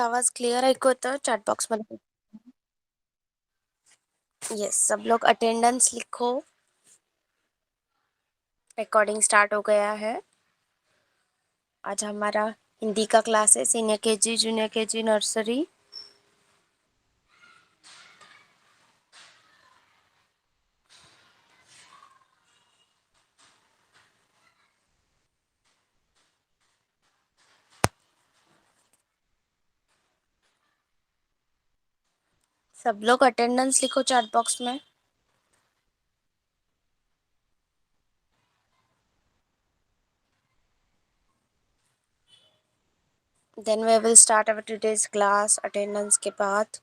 आवाज क्लियर ऐकू येतं चॅट बॉक्स मध्ये? यस, सब लोग अटेंडेंस लिखो। रिकॉर्डिंग स्टार्ट हो गया है। आज हमारा हिंदी का क्लास है, senior KG, junior KG, nursery. सब लोग अटेंडेंस लिखो चैट बॉक्स में। Then we will start our today's class attendance के बाद।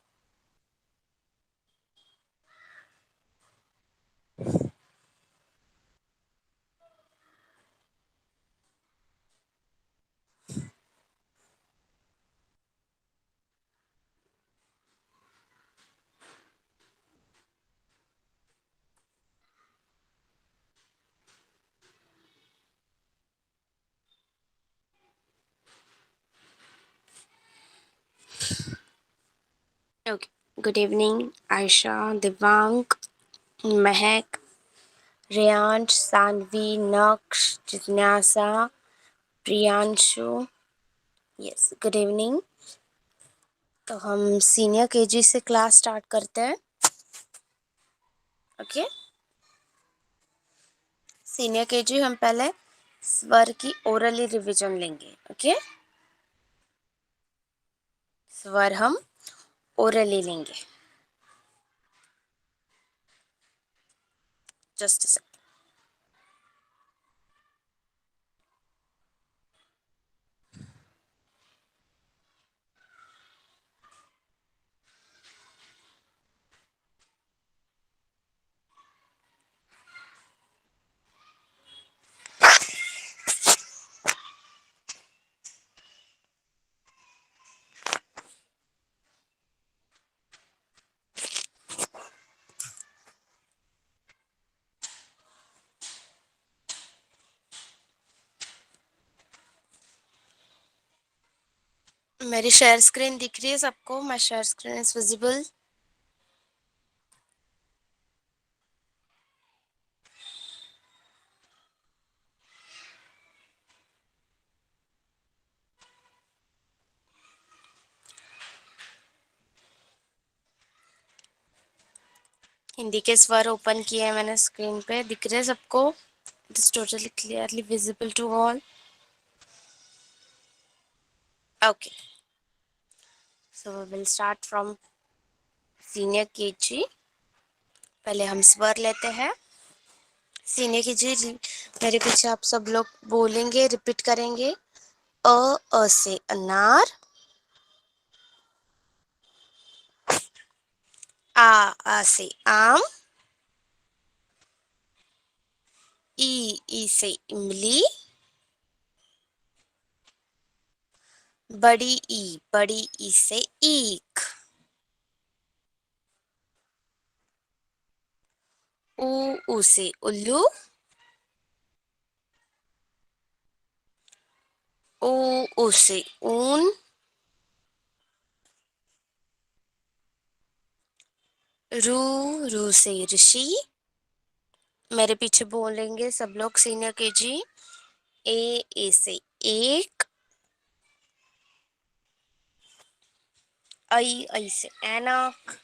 ओके, गुड इवनिंग आयशा, दिव्यांग, महक, रेयांश, सानवी, नक्श, जिज्ञासा, प्रियांशु। Yes, good evening. तो हम सीनियर केजी से क्लास स्टार्ट करते हैं। ओके, सीनियर केजी हम पहले स्वर की ओरली रिवीजन लेंगे। ओके, स्वर हम ओरली लेंगे। जस्ट अ मेरी शेयर स्क्रीन दिख रही है सबको? My share screen is visible? Hindi के स्वर ओपन किए हैं मैंने स्क्रीन पे, दिख रहे हैं सबको? It is totally clearly visible to all? Okay, so we will start from senior KG. पहले हम स्वर लेते हैं। सीनियर केजी मेरे पीछे आप सब लोग बोलेंगे, रिपीट करेंगे। अ से अनार, आ से आम, ई से इमली, बड़ी ई से ईख, ऊ से उल्लू, ऊ से ऊन, रू से ऋषि। मेरे पीछे बोलेंगे सब लोग सीनियर केजी। ए से एक, आई से ऐनक,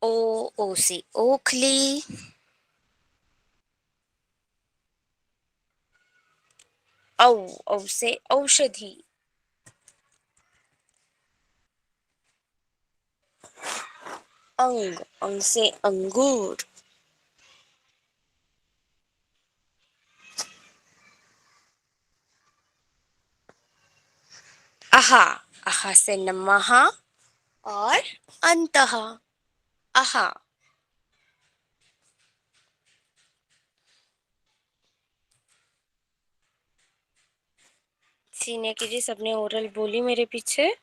ओ से ओखली, औ से औषधि, अंग से अंगूर, आहा से नमः और अंतः, आहा। सीनियर केजी सबने ओरल बोली मेरे पीछे?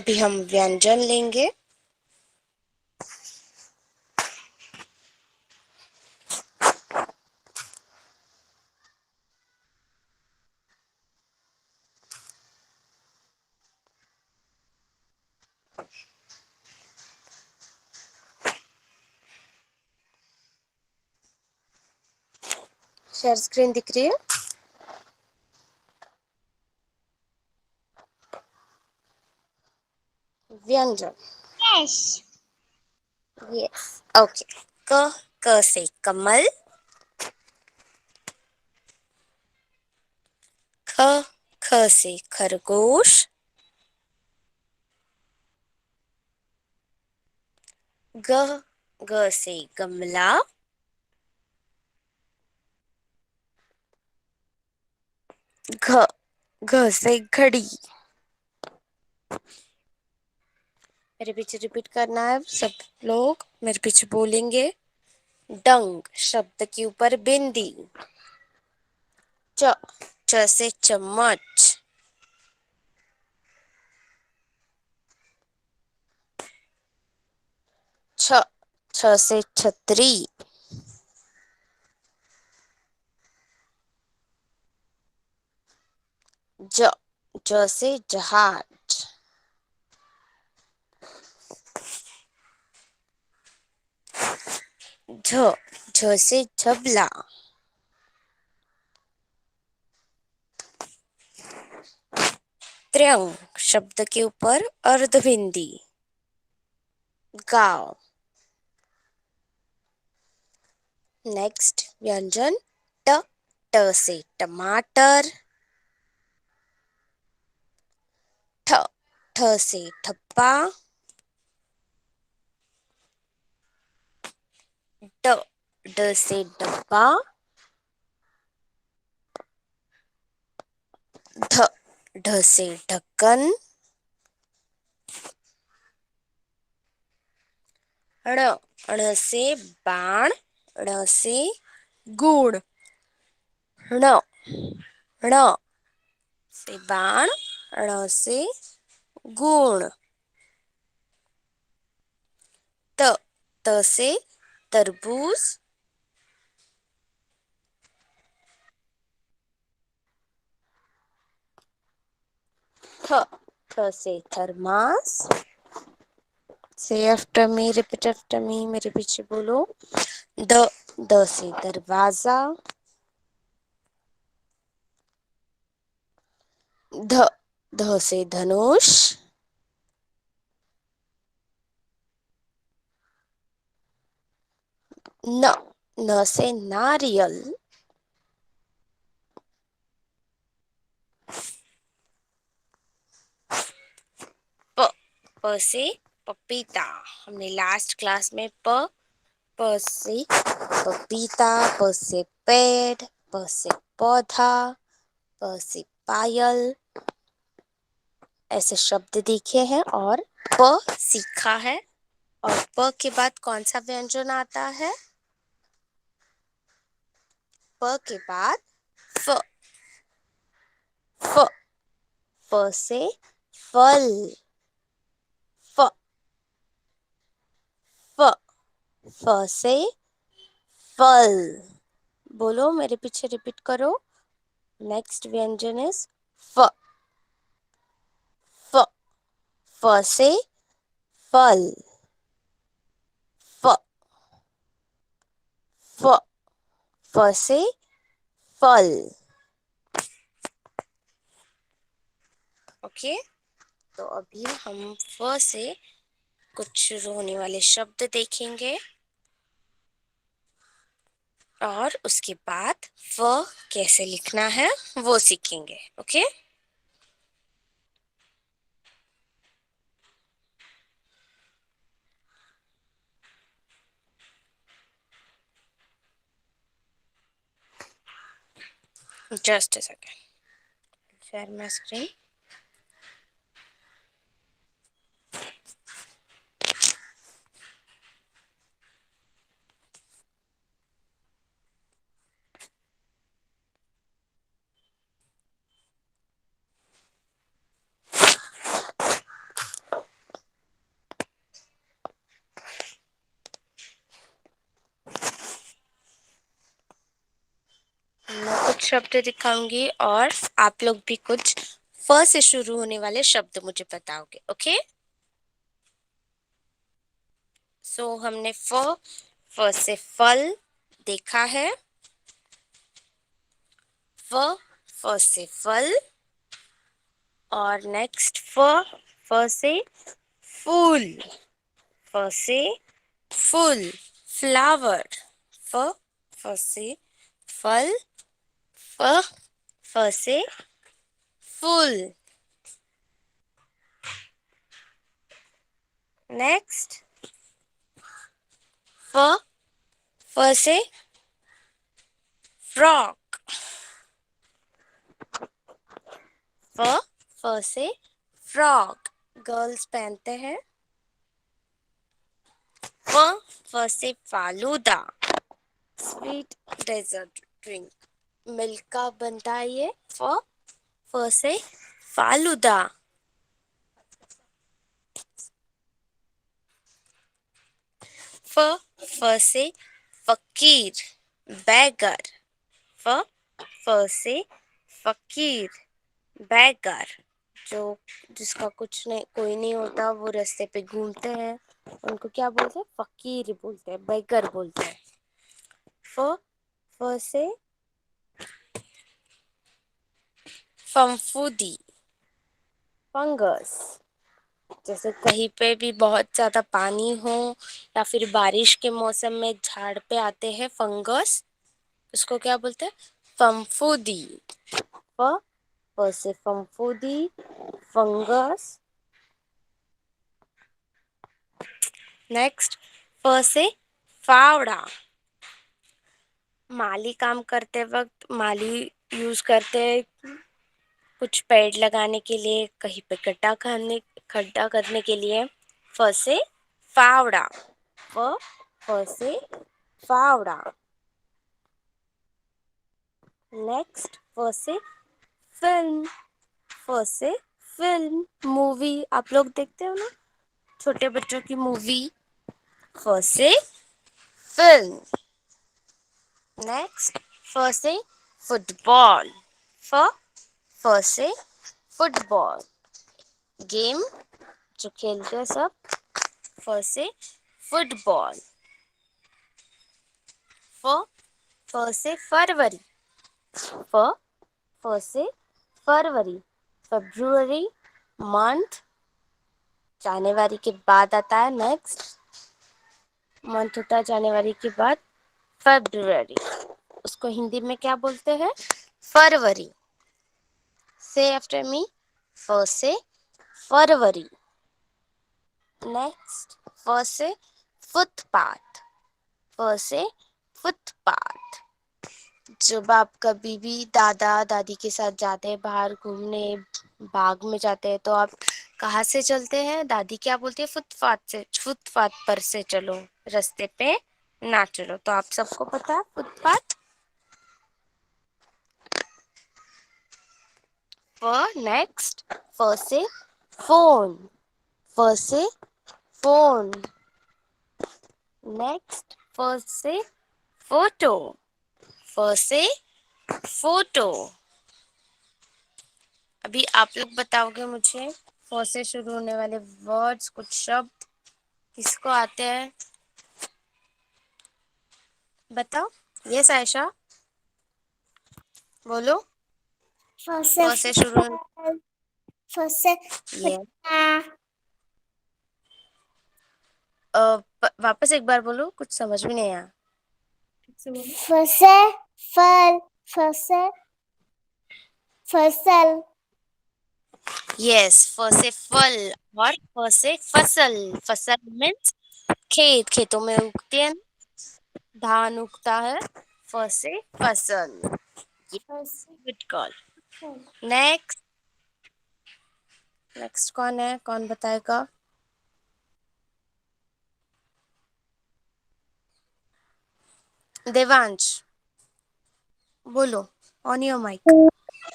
अभी हम व्यंजन लेंगे। शेयर स्क्रीन दिख रही है? व्यंजन। Yes. Yes, okay. क से कमल। ख से खरगोश। ग से गमला। घ से घड़ी। मेरे पीछे रिपीट करना है सब लोग, मेरे पीछे बोलेंगे। डंग, शब्द के ऊपर बिंदी। च से चम्मच। छ से छतरी। ज से जहाज। झ से झबला। त्र्यंग, शब्द के ऊपर अर्धबिंदी। गांव। नेक्स्ट व्यंजन ट से टमाटर। ठ से ठप्पा। ड से डब्बा। ढ से ढक्कन। ण से बाण। ण से गुण। ण से बाण। ण से गुण। त से तरबूज। थ से थर्मास। से after me, repeat after me, मेरे पीछे बोलो। द से दरवाजा। ध से धनुष। न से नारियल। प से पपीता। हमने लास्ट क्लास में प से पपीता, प से पेड़, प से पौधा, प से पायल ऐसे शब्द देखे हैं और प सीखा है। और प के बाद कौन सा व्यंजन आता है? प के बाद फ। फ फ से फल। फ फ फ से फल। बोलो, मेरे पीछे रिपीट करो। नेक्स्ट व्यंजन इज फ। फ फ से फल। फ फ फ से फल। ओके, तो अभी हम फ से कुछ शुरू होने वाले शब्द देखेंगे और उसके बाद फ कैसे लिखना है वो सीखेंगे। Okay, just a second, share my screen. कुछ शब्द दिखाऊंगी और आप लोग भी कुछ फ से शुरू होने वाले शब्द मुझे बताओगे। ओके, सो हमने फ से फल देखा है। फ से फल। और नेक्स्ट फ से फूल। फ से फूल, फ्लावर। फ फ से फल। फ फ से फूल। नेक्स्ट फ फ से फ्रॉक। फ फ से फ्रॉक, गर्ल्स पहनते हैं। फ फ से falooda, sweet dessert drink, milk का बनता है ये। फ फ से फालूदा। फ फ से फकीर, बैगर। फ फ से फकीर, बैगर, जो जिसका कुछ नहीं, कोई नहीं होता, वो रास्ते पे घूमते हैं, उनको क्या बोलते हैं? फकीर बोलते हैं, बैगर बोलते हैं। फ फ से फंफूदी, फंगस, जैसे कहीं पे भी बहुत ज्यादा पानी हो या फिर बारिश के मौसम में झाड़ पे आते हैं फंगस, उसको क्या बोलते हैं? फंफूदी। फ फ से फंफूदी, फंगस। नेक्स्ट फ से फावड़ा, माली काम करते वक्त माली यूज करते हैं कुछ पेड़ लगाने के लिए, कहीं पे खड्डा करने के लिए। फ से फावड़ा। फ फ से फावड़ा। नेक्स्ट फ से फिल्म। फ से फिल्म, मूवी, आप लोग देखते हो ना छोटे बच्चों की मूवी। फ से फिल्म। नेक्स्ट फ से फुटबॉल। फ फ से फुटबॉल, गेम जो खेलते हैं सब। फ से फुटबॉल। फ फ से फरवरी। फ फ से फरवरी, फेब्रुअरी मंथ, जनवरी के बाद आता है। नेक्स्ट मंथ होता है जनवरी के बाद फेब्रुअरी, उसको हिंदी में क्या बोलते हैं? फरवरी। से आफ्टर मी, फ से फरवरी। नेक्स्ट फ से फुटपाथ। फ से फुटपाथ, जब आप कभी भी दादा दादी के साथ जाते हैं बाहर घूमने, बाग में जाते हैं, तो आप कहाँ से चलते हैं? दादी क्या बोलती है? फुटपाथ से, फुटपाथ पर से चलो, रास्ते पे ना चलो। तो आप सबको पता है फुटपाथ। नेक्स्ट फ से फोन। फ से फोन। नेक्स्ट फ से फोटो। फ से फोटो। अभी आप लोग बताओगे मुझे फ से शुरू होने वाले वर्ड्स, कुछ शब्द किसको आते हैं? बताओ। यस आयशा, बोलो। फ से शुरू। फसे ये फटा वापस एक बार बोलो, कुछ समझ में नहीं आया। फसे फल फसे फसल यस, फ से फल और फ से फसल। फसल मीन्स खेत, खेतों में उगते हैं, धान उगता है। फ से फसल। फसे गुड कॉल। फल नेक्स्ट, नेक्स्ट कौन है? कौन बताएगा? देवांश, बोलो, ऑन योर माइक।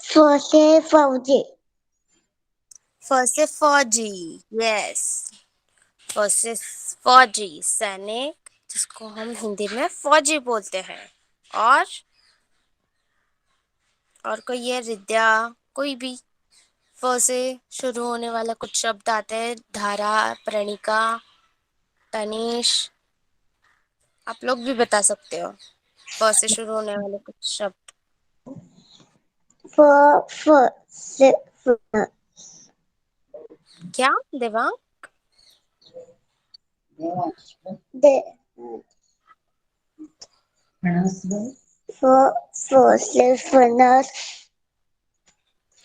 फसे फौजी फ से फौजी। यस, फ से फौजी, सैनिक, जिसको हम हिंदी में फौजी बोलते हैं। और और कोई है रिद्या, कोई भी फ से शुरू होने वाला कुछ शब्द आते हैं, धारा, प्रणिका, तनीश, आप लोग भी बता सकते हो फ से शुरू होने वाले कुछ शब्द। से क्या देवा? दे से फनस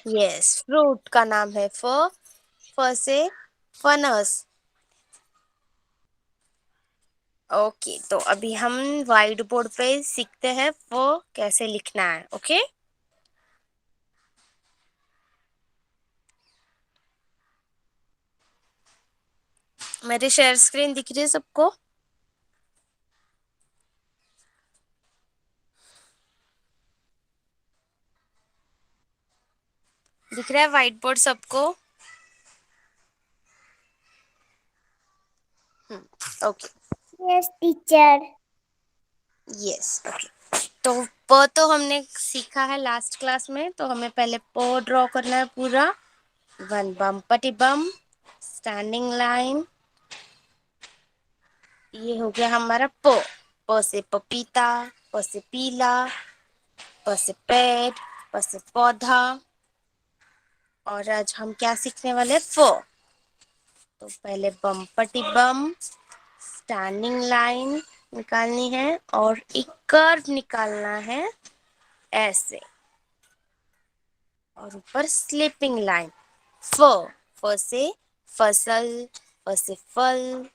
यस, फ्रूट का नाम है फ से फनस। ओके, तो अभी हम व्हाइट बोर्ड पे सीखते हैं फ कैसे लिखना है। ओके, मेरी शेयर स्क्रीन दिख रही है सबको? दिख रहा है व्हाइट बोर्ड सबको? Okay, yes teacher yes, okay. तो प तो हमने सीखा है लास्ट क्लास में, तो हमें पहले प ड्रॉ करना है पूरा। वन बम पटी बम, स्टैंडिंग लाइन। ये हो गया हमारा प से पपीता, प से पीला, प से पेड़, प से पौधा। और आज हम क्या सीखने वाले हैं? फ। तो पहले बम पटी बम, स्टैंडिंग लाइन निकालनी है और एक कर्व निकालना है ऐसे, और ऊपर स्लीपिंग लाइन। फ, फ से फसल, फ से फल,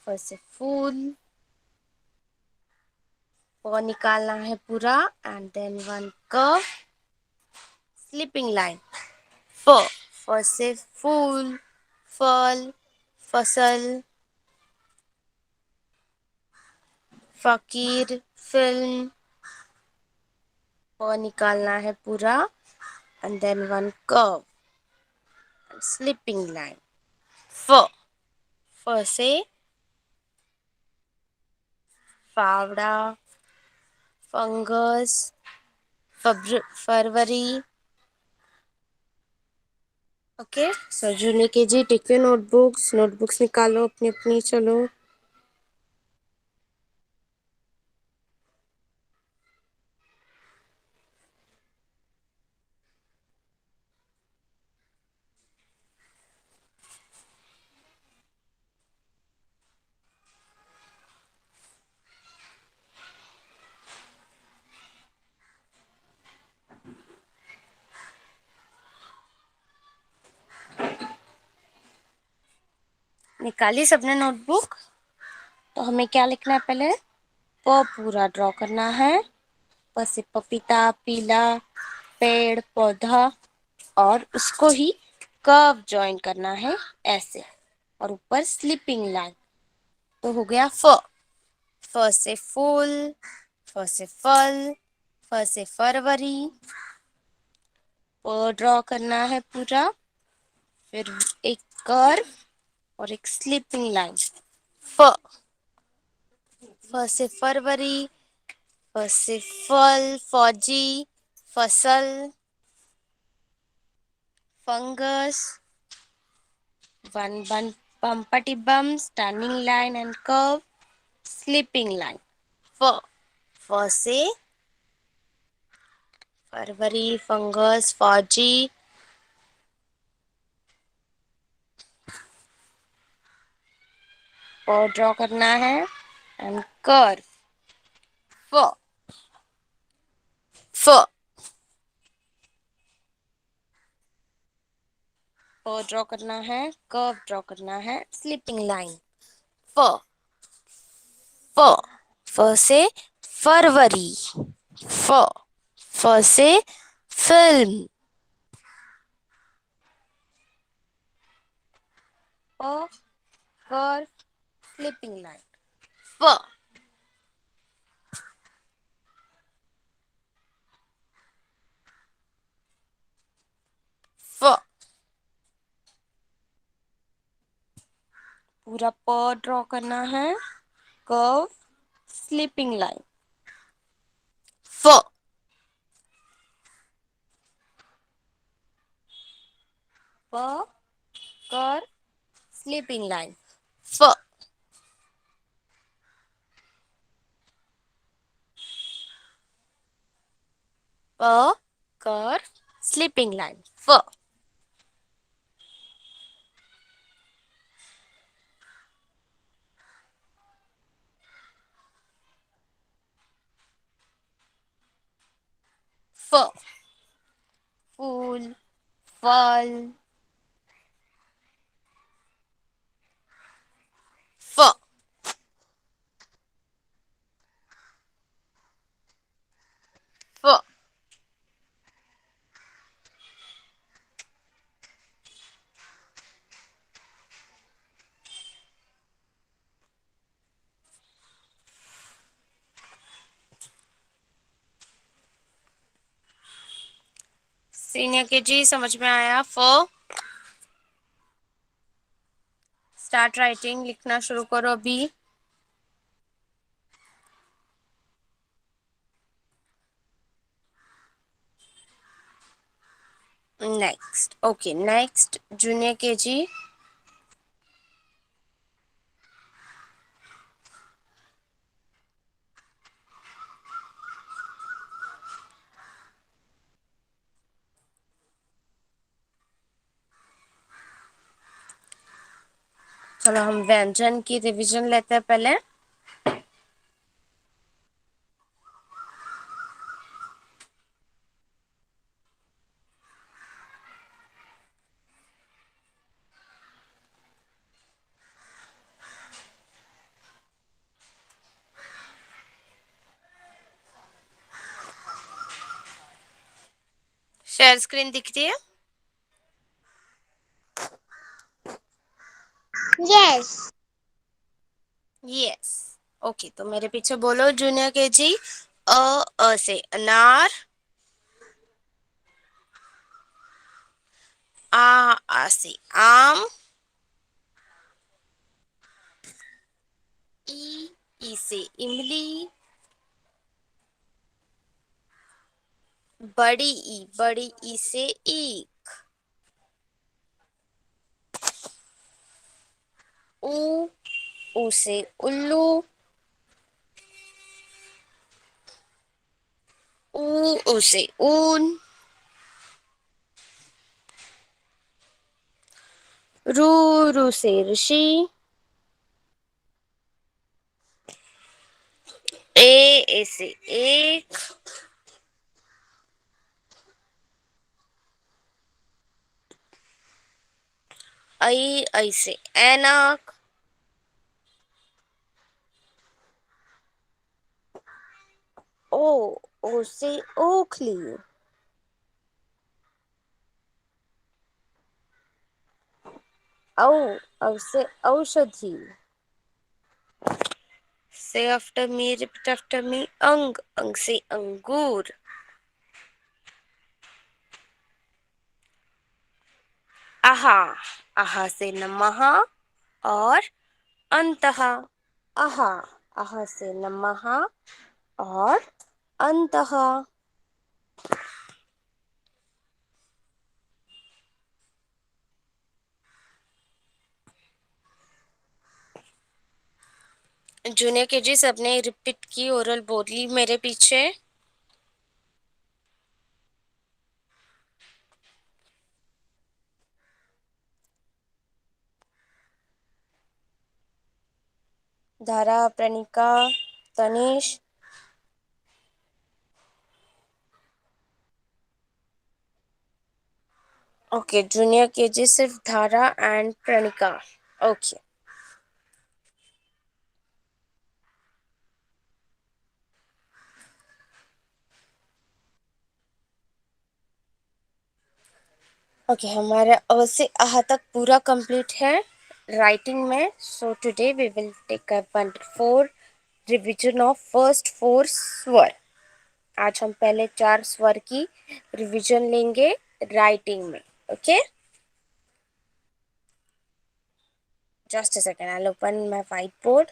फ से फूल। फ निकालना है पूरा and then one curve, sleeping line. फ, फ से फूल, फल, फसल, फकीर, फिल्म। फ निकालना है पूरा and then one curve, sleeping line. फ, फ से फावड़ा, फंगस, फरवरी। Okay, so junior KG take your notebooks निकालो अपनी अपनी, चलो। निकाली सबने नोटबुक? तो हमें क्या लिखना है पहले? प पूरा ड्रॉ करना है। प से पपीता, पीला, पेड़, पौधा, और उसको ही कर्व ज्वाइन करना है ऐसे, और ऊपर स्लीपिंग लाइन। तो हो गया फ। फ से फूल, फ से फल, फ से फरवरी। प ड्रॉ करना है पूरा, फिर एक कर्व और एक स्लीपिंग लाइन। फ, फ से फरवरी, फ से फल, फौजी, फसल, फंगस, वन वन बम्पटी बम, standing line and curve, sleeping line. फ, फ से फरवरी, फंगस, फौजी, प ड्रॉ करना है एंड कर्व। फ, फ, प ड्रॉ करना है, कर्व ड्रॉ करना है, स्लीपिंग लाइन। फ, फ, फ से फरवरी, फ, फ से फिल्म, प कर्व, स्लीपिंग लाइन। फ, फ, पूरा प ड्रॉ करना है, कर्व, स्लीपिंग लाइन। फ, प कर स्लीपिंग लाइन फ प कर स्लीपिंग लाइन फ फ फूल फल फ फ सीनियर के जी समझ में आया फ स्टार्ट राइटिंग लिखना शुरू करो अभी नेक्स्ट ओके नेक्स्ट जूनियर के जी चलो हम व्यंजन की रिवीजन लेते हैं पहले शेयर स्क्रीन दिख रही है Yes. यस ओके तो मेरे पीछे बोलो जूनियर के जी अ से अनार आ से आम ई से इमली बड़ी ई से ईख ऊ से उल्लू ऊ से ऊन रू से ऋषि ए से एक आई से ऐनक ओ से ओखली औ से औषधि से after me repeat after me अंग से अंगूर आहा आहा से नमः और अंतः आहा आहा से नमः और अंतः जूनियर के जी सबने रिपीट की ओरल बोली मेरे पीछे धारा प्रणिका तनिष ओके जूनियर के जी सिर्फ धारा एंड प्रणिका ओके ओके हमारा अ से आह तक पूरा कंप्लीट है राइटिंग में so today we will take a wonderful revision of first four स्वर आज हम पहले 4 स्वर की रिवीजन लेंगे राइटिंग में okay just a second I will open my white board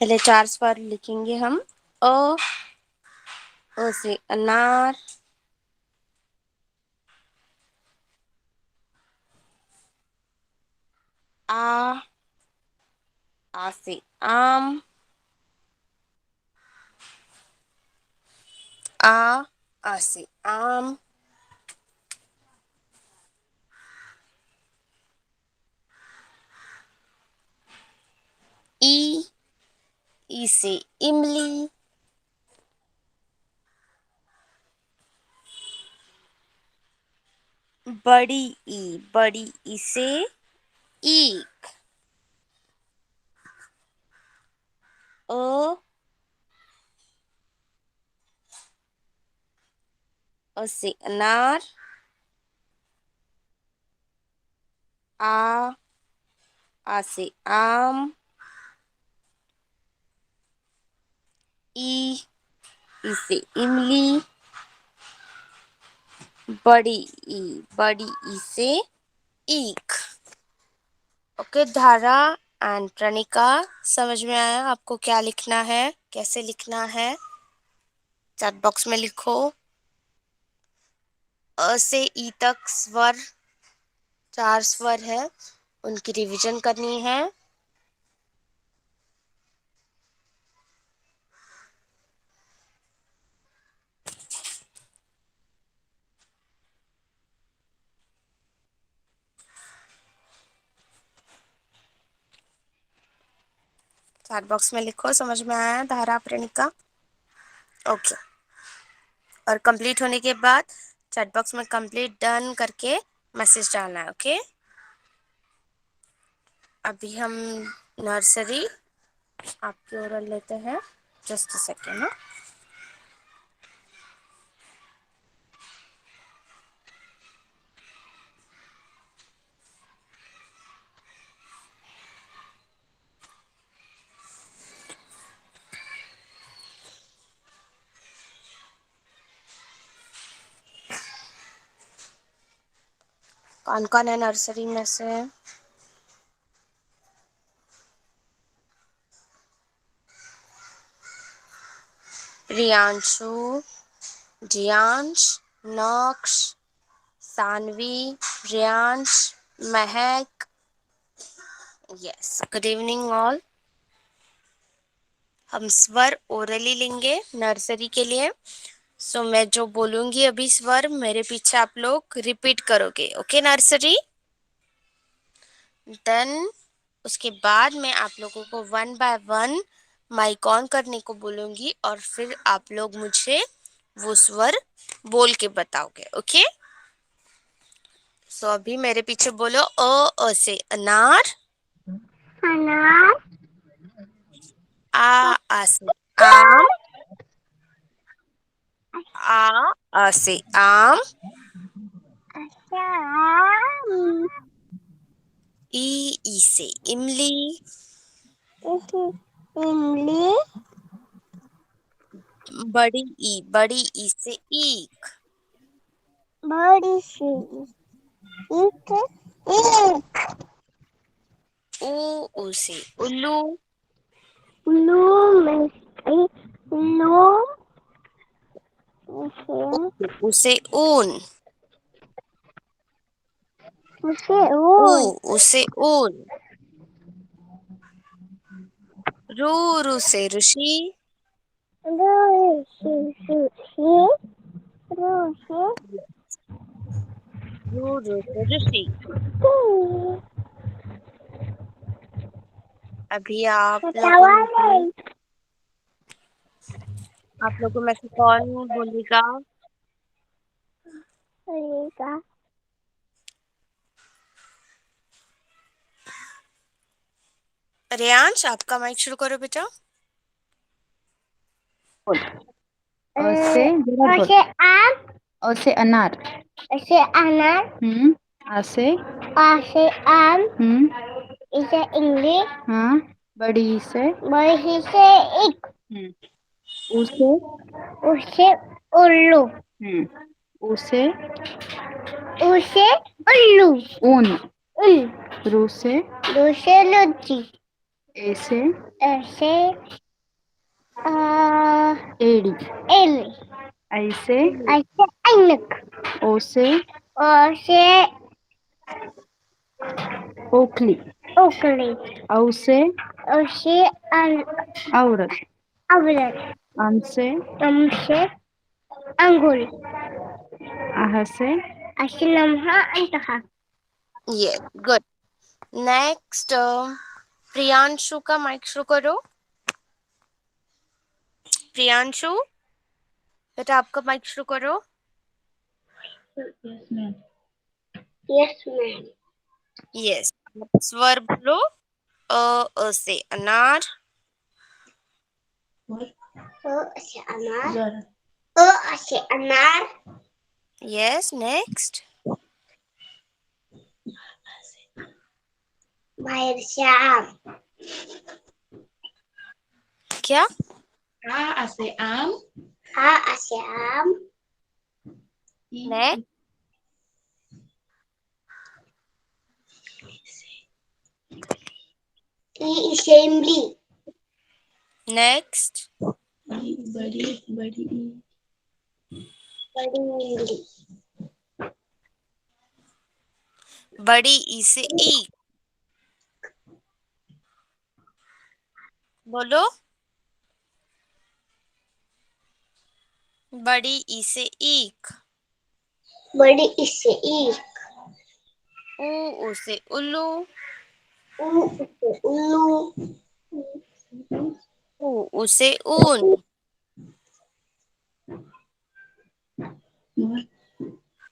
पहले 4 स्वर लिखेंगे हम। अ से अनार, आ से आम, आ से आम, ई से इमली, बड़ी ई से ईख, अ से अनार, आ से आम, ई से इमली, बड़ी ई से ईख। ओके धारा एंड प्रणिका, समझ में आया आपको क्या लिखना है, कैसे लिखना है? चैट बॉक्स में लिखो। अ से ई तक स्वर 4 स्वर है, उनकी रिवीजन करनी है। चैट बॉक्स में लिखो, समझ में आया धारा प्रणिका? ओके। और कंप्लीट होने के बाद चैट बॉक्स में कंप्लीट डन करके मैसेज डालना है। ओके। अभी हम नर्सरी आपकी ओरल लेते हैं, जस्ट अ सेकेंड। कौन कौन है नर्सरी में से? रियांशु, जियांश, नक्श, सानवी, रियांश, महक। Yes, good evening all. हम स्वर ओरली लेंगे नर्सरी के लिए। सो मैं जो बोलूंगी अभी स्वर, मेरे पीछे आप लोग रिपीट करोगे। Okay nursery? देन उसके बाद मैं आप लोगों को 1 बाय 1 माइक ऑन करने को बोलूंगी और फिर आप लोग मुझे वो स्वर बोल के बताओगे। ओके? सो अभी मेरे पीछे बोलो। अ से अनार, अनार, आ से आम, आ से आम, आम, ई से इमली, इमली, बड़ी ई से ईख, बड़ी सी, एक, एक, ऊ से उल्लू, उल्लू में उल्लू, उसे ऊन, उसे ऊन, उसे ऊन, रू से ऋषि, रू से ऋषि, रू से रू से ऋषि। अभी आप लोगों में से कौन बोलेगा? रेयांश, आपका माइक शुरू करो बेटा। से आम, अ से अनार, से अनार, आ से आम, इसे इमली, हाँ, बड़ी से बड़ी से एक, उसे उसे उल्लू, उसे उसे उल्लू, ऊन, उन, रू से दूसरे लुच्ची, ए से ऐसे एड़ी, एल ऐसे ऐसे ऐनक ओ से और से ओखली, ओकली औ से और से औरत, अवरत अम से तम से अंगुल आह से ऐसे लम्हा अंतहा ये गुड। नेक्स्ट प्रियांशु का माइक शुरू करो। प्रियांशु बेटा आपका माइक शुरू करो। यस मैम यस, स्वर बोलो। अ से अनार। ओ ऐसे अनार ओ ऐसे अनार यस, नेक्स्ट। बाहर से आम क्या? A से आम, आ ऐसे आम नेक्स्ट। ई से इमली नेक्स्ट। बड़ी बड़ी बड़ी इमली बड़ी ई से ई बोलो। बड़ी ई से ईख। बड़ी इससे ईख ऊ से उल्लू। ऊ से उल्लू ऊ से ऊन।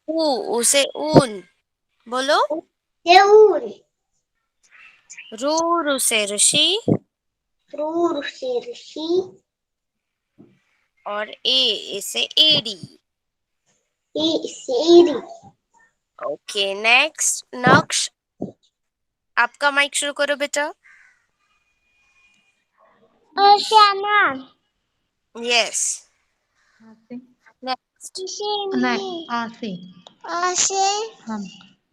ऊ से ऊन बोलो। सेऊल रू से ऋषि। रूर से ऋषि और ए से एड़ी। ई से ईरी ओके, नेक्स्ट नक्श। आपका माइक शुरू करो बेटा। श्यामा यस, आ से नेक्स्ट। नहीं आ से आसे हम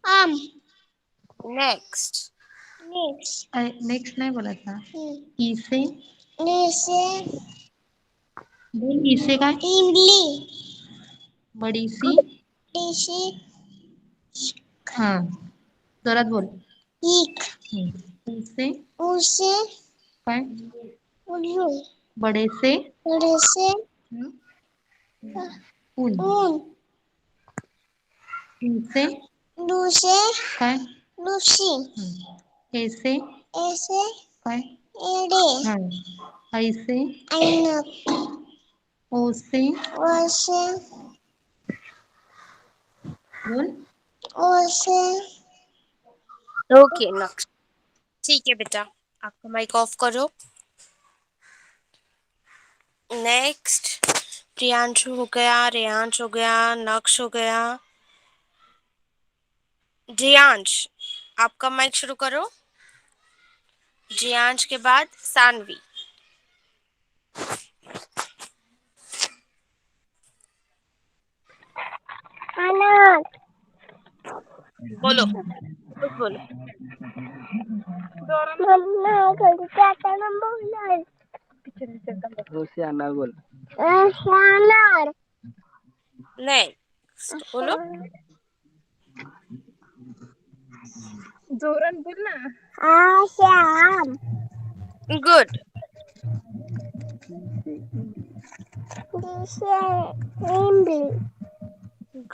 आम नेक्स्ट। नेक्स्ट नेक्स्ट नहीं बोला था। ई से नीसे बोल, ई से का इमली बड़ी सी नीसे हाँ जोरात बोल। ईख ऊ से उसे काय उल्लू बड़े से बड़े से ऊन, ऊन ऊ से दूसे काय लूसी ऐसे ऐसे काय एड़े हाँ ऐसे ऐनक ओ से वैसे बोल। ओसे ओके नेक्स्ट। ठीक है बेटा, आपका माइक ऑफ करो। नेक्स्ट प्रियांशु हो गया, रेयांश हो गया, नक्श हो गया। जियांश आपका माइक शुरू करो। जियांश के बाद सानवी। अनार बोलो कुछ बोलो। मम्मा क्या करना बोलना है अनार बोल अनार नेक्स्ट बोलो। जोरात बोल ना। I'm good. दिसे इमली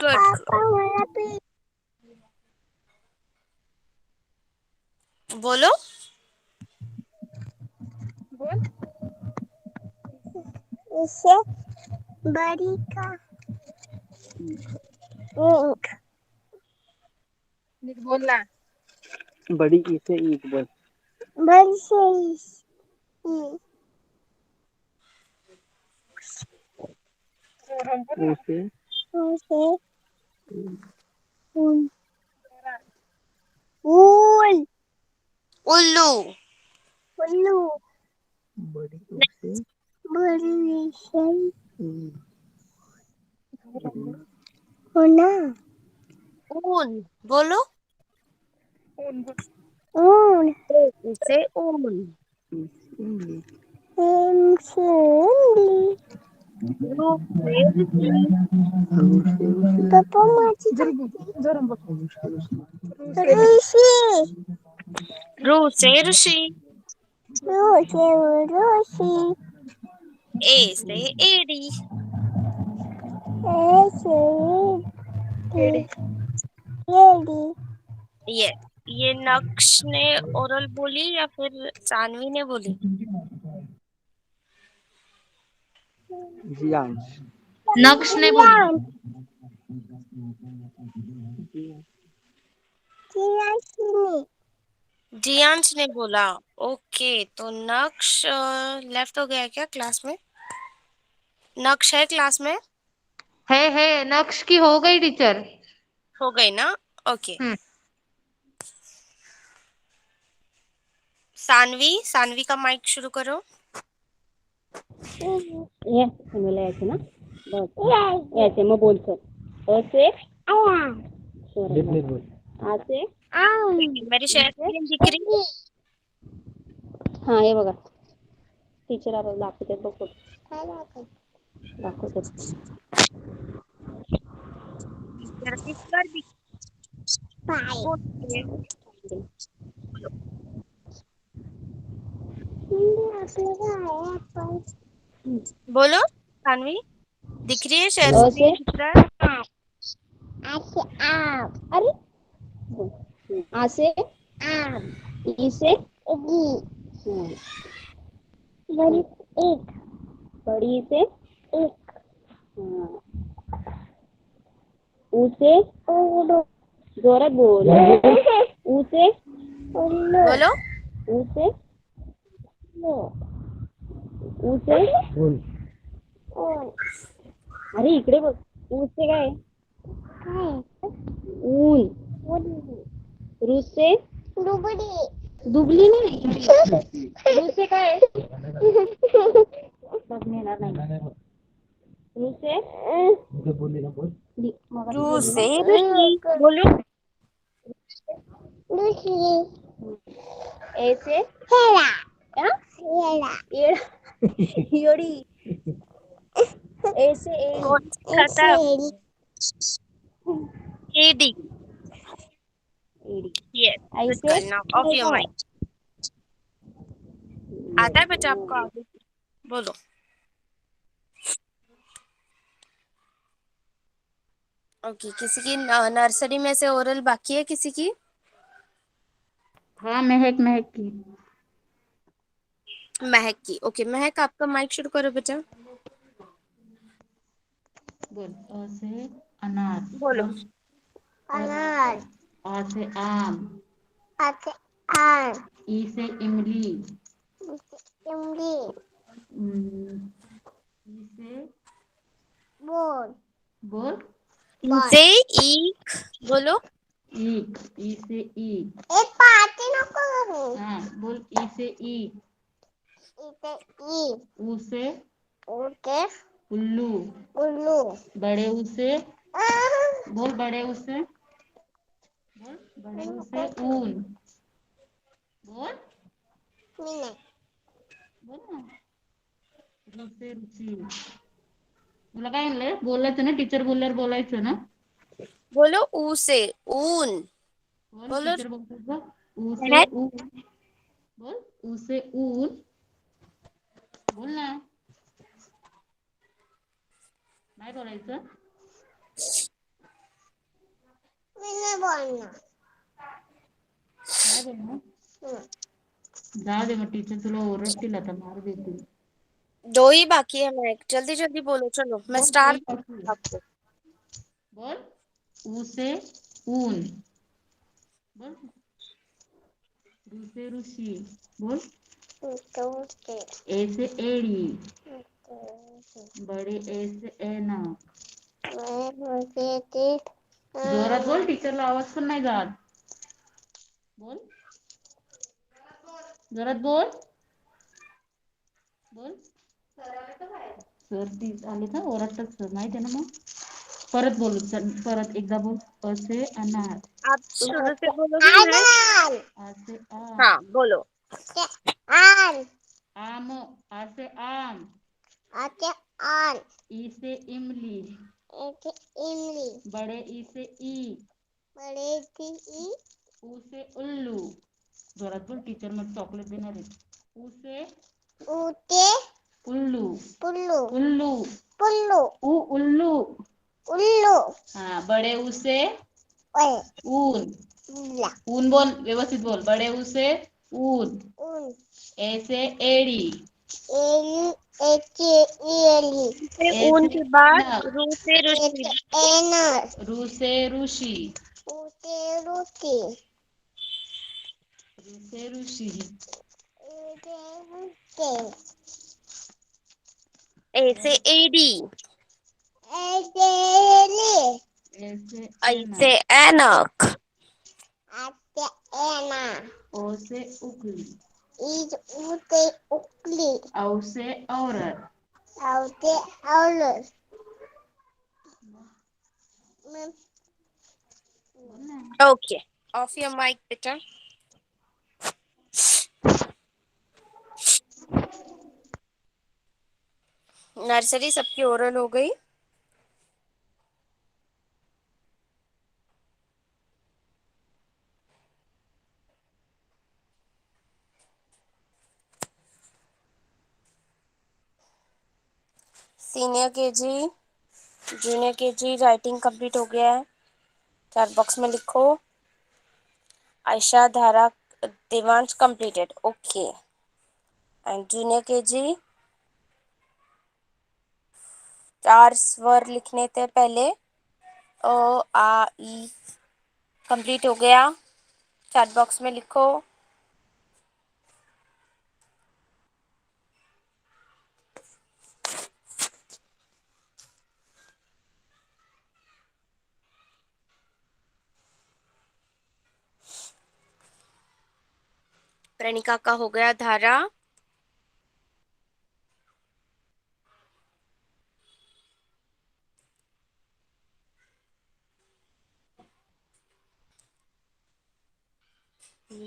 गुड गुड। पापा वाला पे बोलो। बोल इसे बड़ी का इंक नीट बोल ना। बड़ी ई से ईख बोल बड़ी से ऊ से उसे ऊन ऊन उल्लू। उल्लू बड़ी ऊ से बड़ी से ऊ, होना ऊन बोलो। ऊन ऊन से ऊन। इमली रू से ऋषि, रू से ऋषि पप्पा माझी ऋषी रू से ऋषि, ऋषी ए से एडी, येडी ये ये नक्श ने ओरल बोली या फिर सानवी ने बोली? जियांश नक्श ने बोली। जियांश ने बोला। ओके, तो नक्श लेफ्ट हो गया क्या क्लास में? नक्श है क्लास में? है नक्श की हो गई टीचर। हो गई ना? ओके। सानवी का माइक शुरू करो। ये मला यायचे ना बस यायचे मग बोल सर असे असे मेरी शेयर स्क्रीन दिख रही? हा हे बघा टीचर आता दाखवते बघ दाखवते जरा दिख कर दिख बोलते। बोलो सानवी, दिख रही है शेयर स्क्रीन दिख रहा है? अरे आसे इसे बड़ी से एक उसे जोरात बोल उसे बोलो उसे उसे अरे इकडे बघ उसे काय ऊन रुसे दुबली नाही रुसे काय बघणे येणार नाही रुसे रू से ऋषि बोलो। ऐसे योड़ी ऐसे कौन खाता है? एडी। Yes, good girl. Now off your mic. आता है बेटा आपको आगे? बोलो। ओके, किसी की नर्सरी में से ओरल बाकी है किसी की? हाँ महक की महक की। ओके, महक आपका माइक शुरू करो बेटा। बोल अ से अनार बोलो। अनार आ से आम आम ई से इमली इमली ई से बोल बोल से ईख बोलो। ईक ई से ईक एक पार्टी नको करू हाँ बोल ई से ईक इथे ई ऊ से ओके उल्लू उल्लू बड़े ऊ से बोल बड़े ऊ से बोल बड़े ऊ से ऊन बोल मीने बोल ना रू से रुची तुला काय म्हणलंय बोलायचं ना टीचर बोलल्यावर बोलायचं ना बोलो ऊ से ऊन बोल बोलो। टीचर बोलतात ऊ से महक ऊन बोल ऊ से ऊन बोल ना नाही बोलायचं मीने बोलना नाही बोलणार जाऊ दे मग टीचर तुला ओरडतील आता मार देतील दो ही बाकी है महक, जल्दी जल्दी बोलो। चलो मैं बोल स्टार कोई बाकी है। आपको। बोल ऊ से ऊन बोल रू से ऋषि बोल ओके ए से एड़ी बड़े ए से ऐनक मैं बोलते जोरात बोल टीचरला आवाज पण नाही जात बोल जोरात बोल बोल सर ती आले ना ओरडतात सर माहिती आहे ना मग परत बोलू परत एकदा बोल असे अनार आप शुरू से बोलोगे महक? अनार असे आ हाँ बोलो। आन आम, आ से आम, आते आन ई से इमली, एक इमली बड़े ई से ई, बड़े थी ऊ से उल्लू, जोरात बोल, टीचर मग चॉकलेट देणार आहे. ऊ से ऊते उल्लू, पुल्लू उल्लू, पुल्लू उल्लू. उल्लू हाँ, बड़े ऊ से ओए ऊन, ला ऊन बोल, व्यवस्थित बोल. बड़े ऊ से ऊन, उन ए से एड़ी, एली एचे एली से ए ऊन से के बाद ऐनक, रू से ऋषि, एचे एनर रू से ऋषि, ऊते रूती रू से ऋषि, ऊते रूते ए से एडी, एचे एली ए से ऐ से ऐनक, ऐनक, आते एना ओ से उकली, इज ऊते उकली औ से औरत, आउते औलर ओके. ऑफ योर माइक बेटा. नर्सरी सबकी ओरल हो गई. Senior KG, junior KG writing complete हो गया है. चैट बॉक्स में लिखो आयशा, धारा, Devansh completed. Okay. And junior KG 4 स्वर लिखने थे पहले. अ आ ई कंप्लीट हो गया. चैट बॉक्स में लिखो. प्रणिका का हो गया. धारा,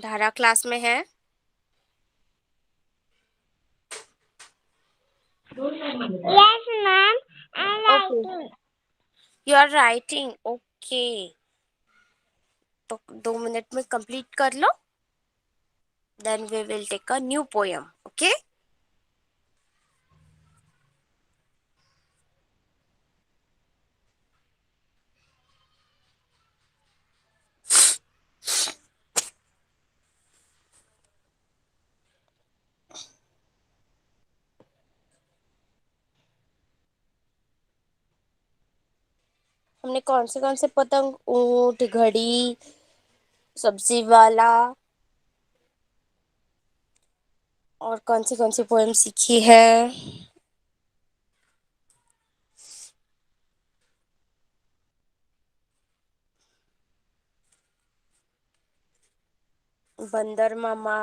धारा क्लास में है. Yes, ma'am. I okay, like it. You are writing. Okay, तो 2 मिनट में कंप्लीट कर लो. Then we will take a new poem. Okay. हमने कौन से पतंग, ऊंट, घड़ी, सब्जी वाला और कौन सी पोएम सीखी है. बंदर मामा,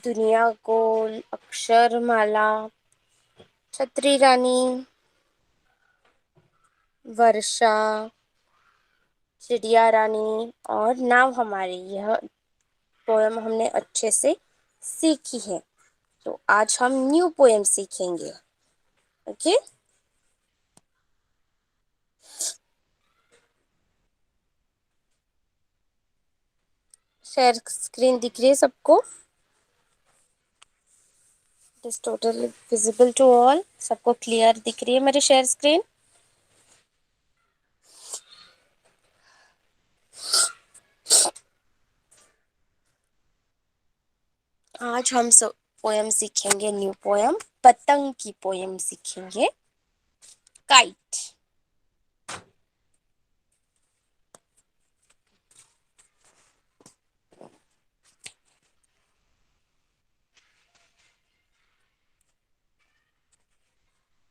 दुनिया गोल, अक्षर माला, छतरी रानी, वर्षा, चिड़िया रानी और नाव हमारी. यह पोएम हमने अच्छे से सीखी है. तो आज हम न्यू पोएम सीखेंगे. ओके. शेयर स्क्रीन दिख रही है सबको. It is totally visible to all. सबको क्लियर दिख रही है मेरी शेयर स्क्रीन. आज हम सब पोएम सीखेंगे. न्यू पोएम, पतंग की पोएम सीखेंगे. काइट.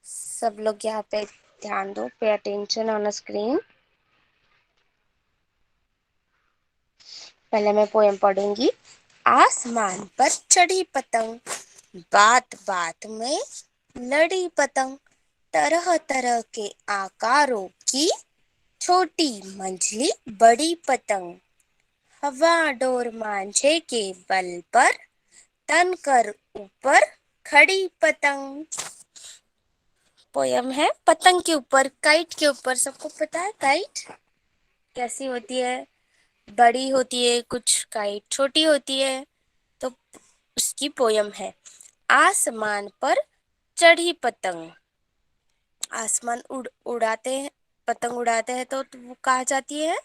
सब लोग यहाँ पे ध्यान दो. Pay attention on a screen. पहले मैं पोएम पढ़ूंगी. आसमान पर चढ़ी पतंग, बात बात में लड़ी पतंग, तरह तरह के आकारों की, छोटी मंझली बड़ी पतंग, हवा डोर मांझे के बल पर, तन कर ऊपर खड़ी पतंग। पोयम है पतंग के ऊपर, काइट के ऊपर। सबको पता है काइट कैसी होती है? बड़ी होती है, कुछ काइट छोटी होती है। तो उसकी पोयम है आसमान पर चढ़ी पतंग। आसमान उड़ाते हैं, पतंग उड़ाते हैं तो वो कहाँ जाती है?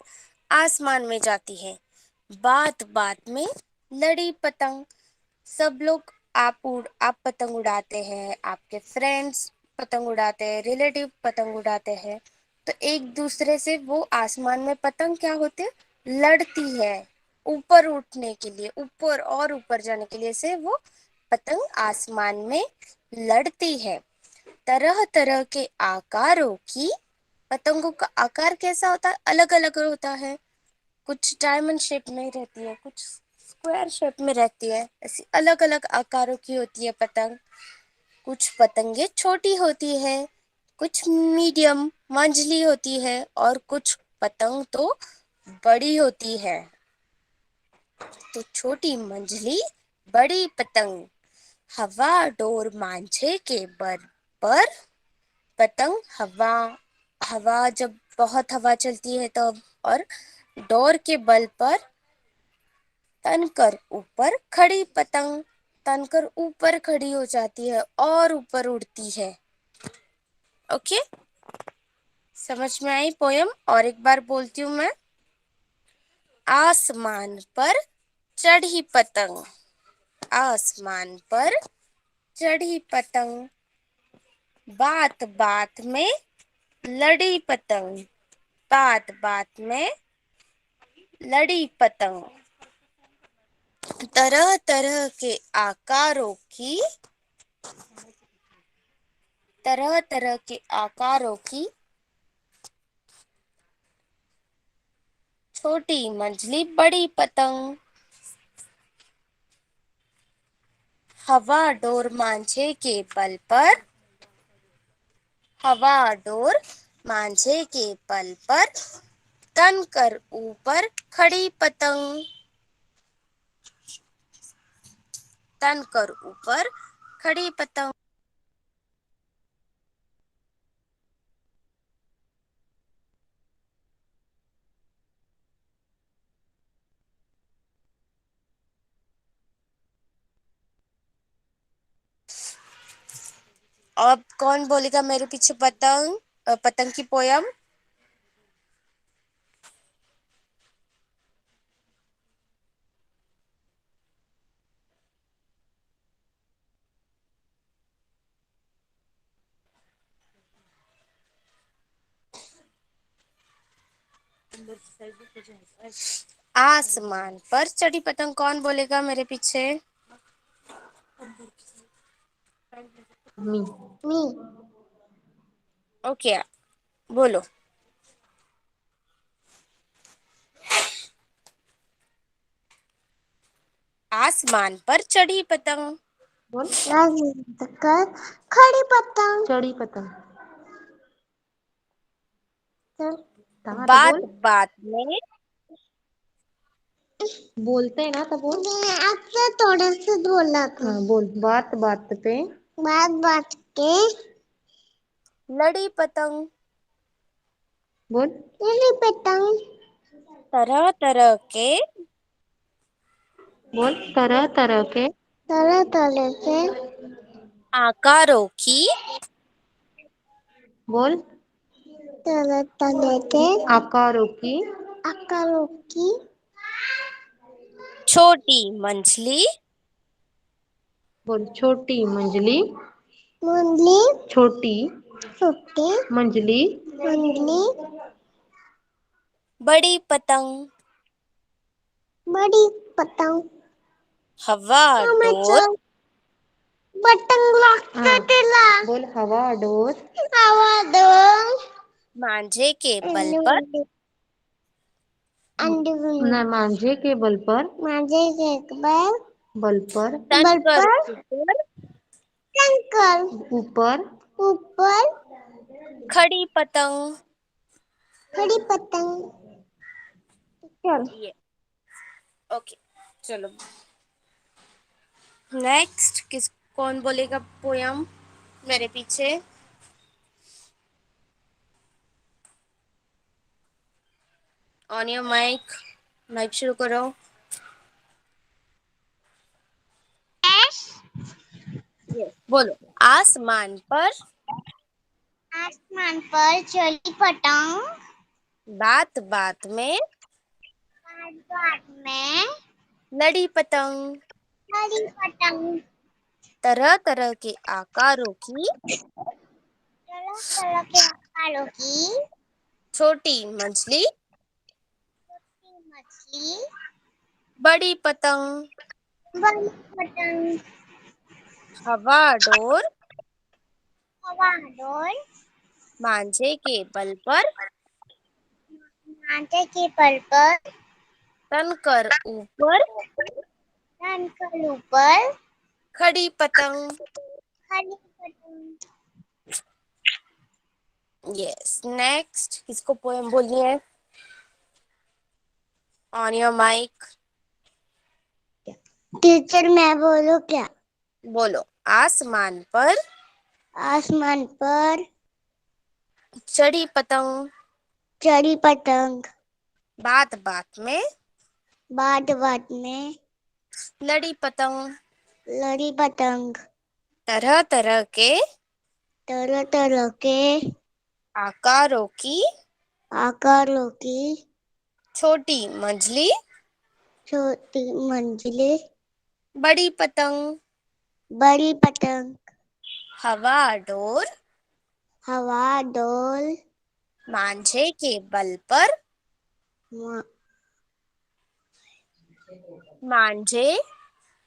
आसमान में जाती है। बात बात में लड़ी पतंग। सब लोग आप पतंग उड़ाते हैं, आपके फ्रेंड्स पतंग उड़ाते हैं, रिलेटिव पतंग उड़ाते हैं, तो एक दूसरे से वो आसमान में पतंग क्या होते हैं? लड़ती है। ऊपर उठने के लिए, ऊपर और ऊपर जाने के लिए से वो पतंग आसमान में लड़ती है। तरह तरह के आकारों की, पतंगों का आकार कैसा होता है? अलग अलग होता है। कुछ डायमंड शेप में रहती है, कुछ स्क्वायर शेप में रहती है। ऐसी अलग अलग आकारों की होती है पतंग। कुछ पतंगे छोटी होती है, कुछ मीडियम मंझली होती है, और कुछ पतंग तो बड़ी होती है। तो छोटी मंझली बड़ी पतंग, हवा डोर मांझे के बर पर, पतंग हवा, हवा जब बहुत हवा चलती है तब, और डोर के बल पर, तनकर ऊपर खड़ी पतंग, तनकर ऊपर खड़ी हो जाती है और ऊपर उड़ती है। ओके, समझ में आई पोयम? और एक बार बोलती हूँ मैं। आसमान पर चढ़ी पतंग, आसमान पर चढ़ी पतंग, बात बात में लड़ी पतंग, बात बात में लड़ी पतंग, तरह तरह के आकारों की, तरह तरह के आकारों की, छोटी मंझली बड़ी पतंग, हवा डोर मांझे के बल पर, हवा डोर मांझे के बल पर, तन कर ऊपर खड़ी पतंग, तन कर ऊपर खड़ी पतंग। अब कौन बोलेगा मेरे पीछे पतंग, पतंग की पोयम? आसमान पर चढ़ी पतंग कौन बोलेगा मेरे पीछे? मी मी ओके, बोलो। आसमान पर चढ़ी पतंग, बोल कर खड़ी पतंग, चढ़ी पतंग चल हाँ तो बात बोल बात में, बोलते हैं ना तो बोल आपसे थोड़ा सा बोला था। हाँ बोल बात बात पे बात बात के लड़ी पतंग, बोल खड़ी पतंग, तरह तरह के, बोल तरह तरह के तरह तरह से आकारों की, बोल तरह तरह के आकारों की आकारों की, छोटी मंझली बोल छोटी मंजली मुंडली छोटी छोटी मंजली मुंडली बड़ी पतंग, बड़ी पतंग, हवा डोर पतंग हाँ दिला बोल हवा डोर हवा दो मांझे के बल पर, अंडे मांझे के बल पर मांझे के बल बल पर तन कर पर ऊपर, टंकर ऊपर ऊपर खड़ी पतंग। खड़ी पतंग। चल ये ओके, चलो नेक्स्ट कौन बोलेगा पोयम मेरे पीछे? ऑन योर माइक, माइक शुरू करो। यस, बोलो। आसमान पर आसमान पर चली पतंग, बात बात में बात बात में लड़ी पतंग। खड़ी पतंग। तरह तरह के आकारों की तरह तरह के आकारों की छोटी मछली, मछली, बड़ी पतंग। बड़ी पतंग। हवा डोर हवा डोर मांझे के बल पर, मांझे के बल पर तन कर ऊपर, टंकर ऊपर खड़ी पतंग। खड़ी पतंग। यस, नेक्स्ट किसको पोएम बोलनी है? ऑन योर माइक, टीचर मैं बोलूं क्या? बोलो। आसमान पर आसमान पर चढ़ी पतंग, चढ़ी पतंग, बात बात में बात बात में लड़ी पतंग। लड़ी पतंग। तरह तरह के तरह तरह के आकारों की आकारों की छोटी मंझली, छोटी मंजिले, बड़ी पतंग। बड़ी पतंग। हवा डोर हवा डोल मांझे के बल पर, मा- मांझे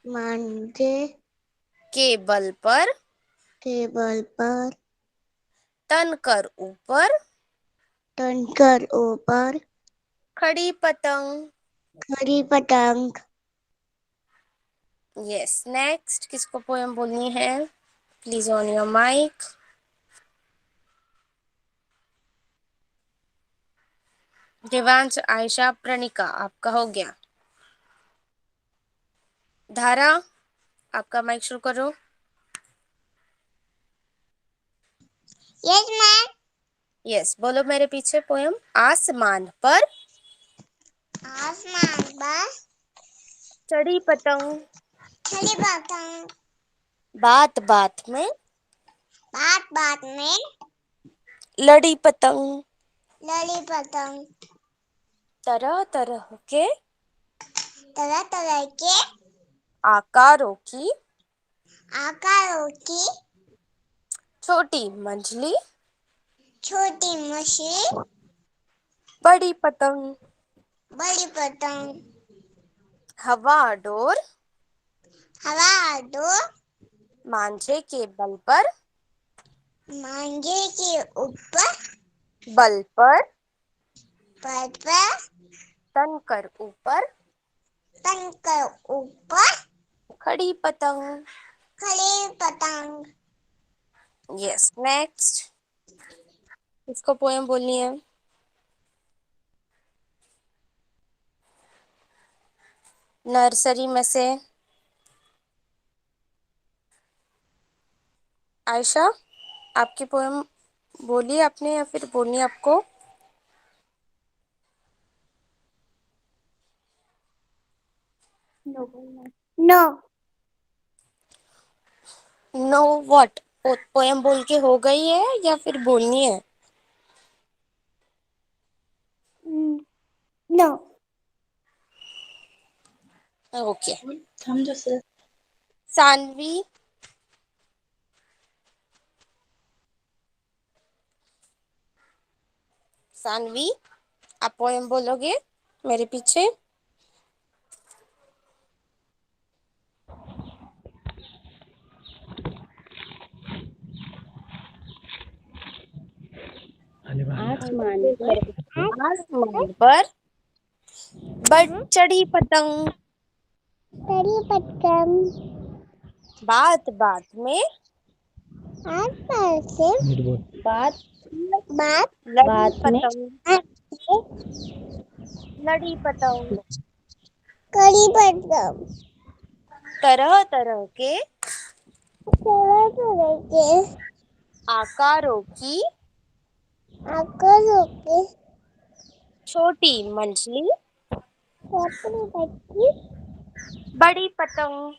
मांझे के बल पर टेबल पर तन कर ऊपर, टंकर ऊपर खड़ी पतंग। खड़ी पतंग। यस, नेक्स्ट किसको पोएम बोलनी है? Please on your mic. Devansh, Ayesha, Pranika, आपका हो गया। धारा, आपका माइक शुरू करो। Yes ma'am. यस, बोलो मेरे पीछे पोएम। आसमान पर आसमान पर चढ़ी पतंग, खड़ी पतंग, बात बात में बात बात में लड़ी पतंग। लड़ी पतंग। तरह तरह के तरह तरह के आकारों की आकारों की छोटी मंझली, छोटी मछली, बड़ी पतंग। बड़ी पतंग। हवा डोर हवा दो मांझे के बल पर, मांझे के ऊपर बल पर पर तन कर ऊपर, टंकर ऊपर खड़ी पतंग। खड़ी पतंग। यस, नेक्स्ट किसको पोएम बोलनी है? नर्सरी में से आयशा, आपकी पोएम बोली आपने या फिर बोलनी है आपको? No know what? पोएम बोल के हो गई है या फिर बोलनी है? नो ओके, सानवी, सानवी, आप पोएम बोलोगे मेरे पीछे? आसमान पर आसमान पर बढ़ चढ़ी पतंग। चढ़ी पतंग। बात बात में आस पास से बात बात लड़ी बात में पतंग। से लड़ी पतंग। कड़ी पतंग। तरह तरह के तरह तरह के आकारों की आकारों के छोटी मंझली छोटी बच्ची बड़ी पतंग।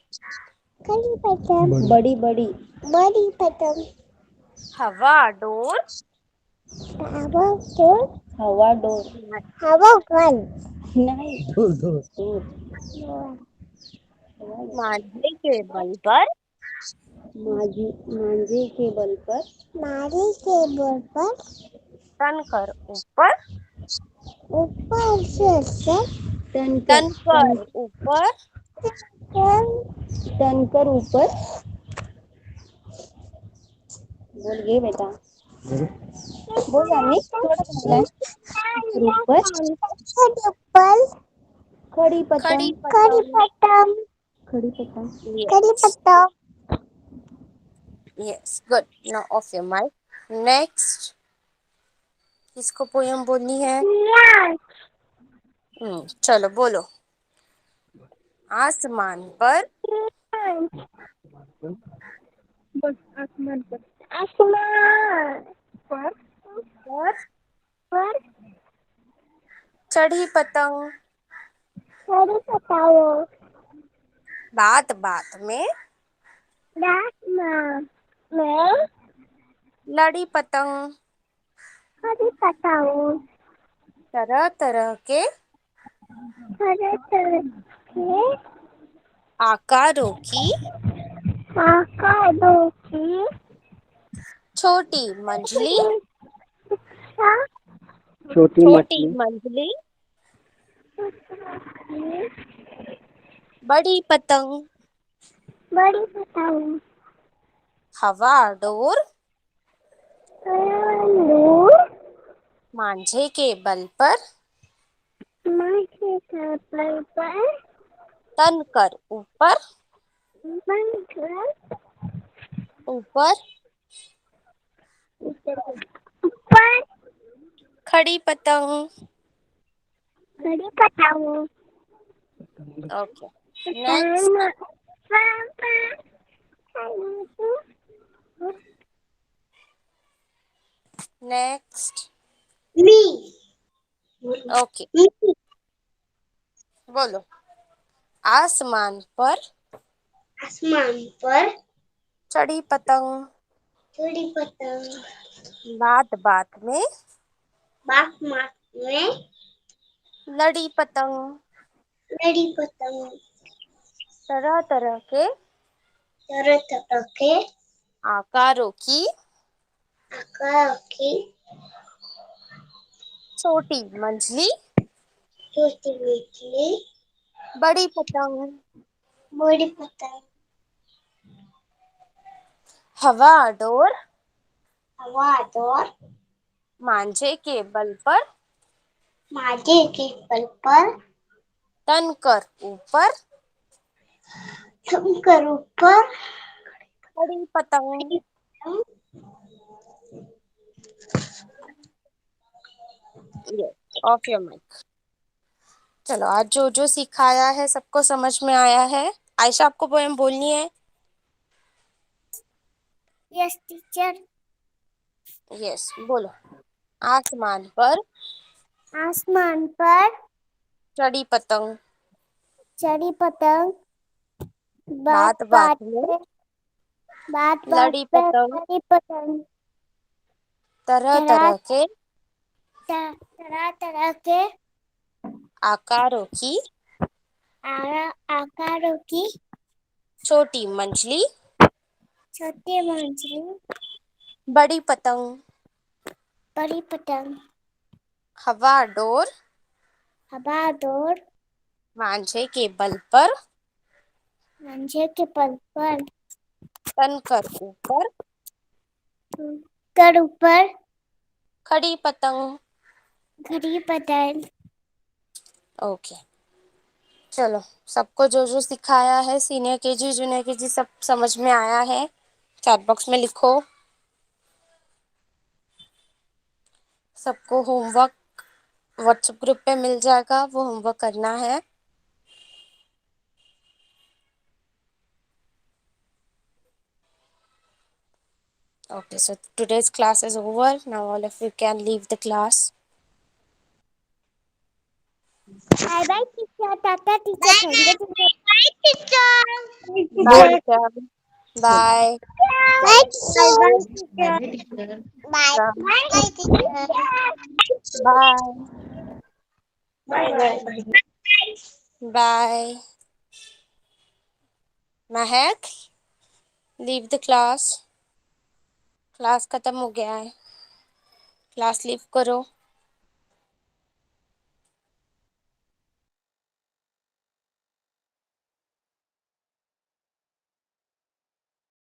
कड़ी पतंग। बड़ी बड़ी बड़ी पतंग। हवा डोर हवा को हवा डोर हवा कल नहीं डोर मांझे के बल पर मांझे के बल पर नारी के बोल पर तन कर ऊपर ऊपर से तन कर ऊपर तनकर ऊपर बोल गए बेटा बोल रानी थोड़ा बोलना है ऊपर ऊपर खड़ी खड़ी पतंग कड़ी पतंग। पतंग। खड़ी पतंग कड़ी पतंग। Yes, good. Now off your mic. Next, किसको पोयम बोलनी है? चलो बोलो। आसमान पर आसमान पर पर चढ़ी पतंग। कड़ी पतंग। बात बात में आसमान में लड़ी पतंग। कड़ी पतंग। तरह तरह के तरह तरह के आकारों की आकारों की छोटी मंझली छोटी छोटी मछली मंझली बड़ी पतंग। बड़ी पतंग। हवा डोर दूर मांझे के बल पर माथे का पर तन कर ऊपर बनकर ऊपर ऊपर खड़ी पतंग। कड़ी पतंग। Okay next. नेक्स्ट मी ओके बोलो। आसमान पर आसमान पर चढ़ी पतंग। चढ़ी पतंग। बात बात में बात बात में लड़ी पतंग। लड़ी पतंग। तरह तरह के तरह तरह के आकारों की आकार की छोटी मंझली छोटी मछली बड़ी पतंग। बड़ी पतंग। हवा डोर हवा डोर मांझे के बल पर माथे के बल पर तन कर ऊपर तुम कर ऊपर बड़ी पतंग। Off your mic. चलो आज जो जो सिखाया है सबको समझ में आया है। आयशा आपको पोएम बोलनी है? Yes teacher. यस बोलो। आसमान पर आसमान पर चढ़ी पतंग। चढ़ी पतंग। बात बात बात बात में पे बात बात लड़ी पे पतंग। चढ़ी पतंग। तरह तरह तरह के तरह तरह के आकारों की आकारों की छोटी मंझली छोटी मछली बड़ी पतंग। बड़ी पतंग। हवा डोर हवा डोर मांझे के बल पर मंझे के पल पर तन कर ऊपर कर ऊपर खड़ी पतंग। घड़ी पतंग। ओके, चलो सबको जो जो सिखाया है सीनियर केजी जूनियर केजी सब समझ में आया है? चैट बॉक्स में लिखो। सबको होमवर्क व्हाट्सएप ग्रुप पे मिल जाएगा, वो होमवर्क करना है। Okay, so today's class is over. Now all of you can leave the class. Bye bye teacher. Tata teacher. Bye bye teacher. Bye, teacher. Bye. Bye bye teacher. Bye teacher. Bye bye teacher. Bye. Bye bye. Bye. Mahak, leave the class. Class खत्म हो गया है, class leave करो।